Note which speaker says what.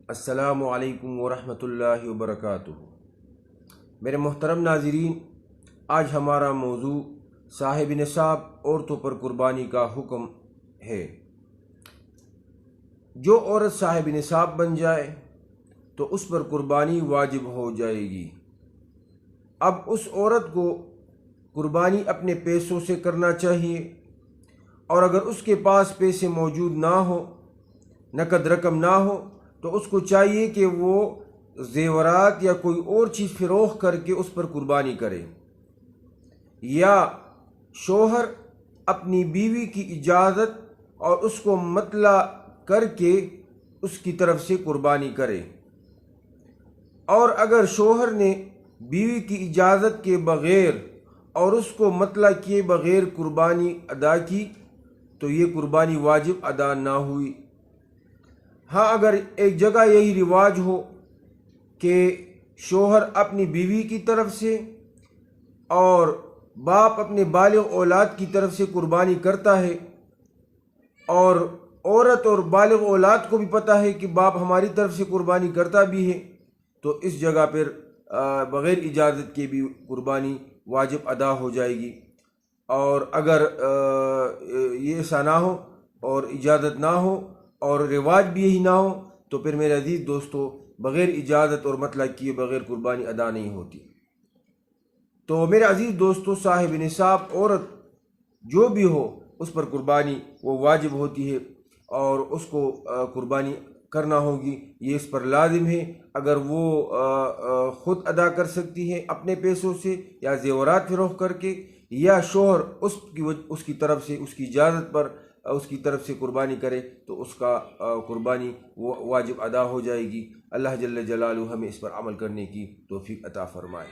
Speaker 1: السلام علیکم ورحمۃ اللہ وبرکاتہ۔ میرے محترم ناظرین، آج ہمارا موضوع صاحب نصاب عورتوں پر قربانی کا حکم ہے۔ جو عورت صاحب نصاب بن جائے تو اس پر قربانی واجب ہو جائے گی۔ اب اس عورت کو قربانی اپنے پیسوں سے کرنا چاہیے، اور اگر اس کے پاس پیسے موجود نہ ہو، نقد رقم نہ ہو، تو اس کو چاہیے کہ وہ زیورات یا کوئی اور چیز فروخت کر کے اس پر قربانی کرے، یا شوہر اپنی بیوی کی اجازت اور اس کو مطلع کر کے اس کی طرف سے قربانی کرے۔ اور اگر شوہر نے بیوی کی اجازت کے بغیر اور اس کو مطلع کیے بغیر قربانی ادا کی تو یہ قربانی واجب ادا نہ ہوئی۔ ہاں، اگر ایک جگہ یہی رواج ہو کہ شوہر اپنی بیوی کی طرف سے اور باپ اپنے بالغ اولاد کی طرف سے قربانی کرتا ہے، اور عورت اور بالغ اولاد کو بھی پتہ ہے کہ باپ ہماری طرف سے قربانی کرتا بھی ہے، تو اس جگہ پر بغیر اجازت کے بھی قربانی واجب ادا ہو جائے گی۔ اور اگر یہ ایسا نہ ہو اور اجازت نہ ہو اور رواج بھی یہی نہ ہو تو پھر میرے عزیز دوستو، بغیر اجازت اور مطلع کیے بغیر قربانی ادا نہیں ہوتی۔ تو میرے عزیز دوستو، صاحب نصاب عورت جو بھی ہو اس پر قربانی وہ واجب ہوتی ہے، اور اس کو قربانی کرنا ہوگی، یہ اس پر لازم ہے۔ اگر وہ خود ادا کر سکتی ہے اپنے پیسوں سے یا زیورات فروخت کر کے، یا شوہر اس کی طرف سے اس کی اجازت پر اس کی طرف سے قربانی کرے تو اس کا قربانی واجب ادا ہو جائے گی۔ اللہ جل جلالہ ہمیں اس پر عمل کرنے کی توفیق عطا فرمائے۔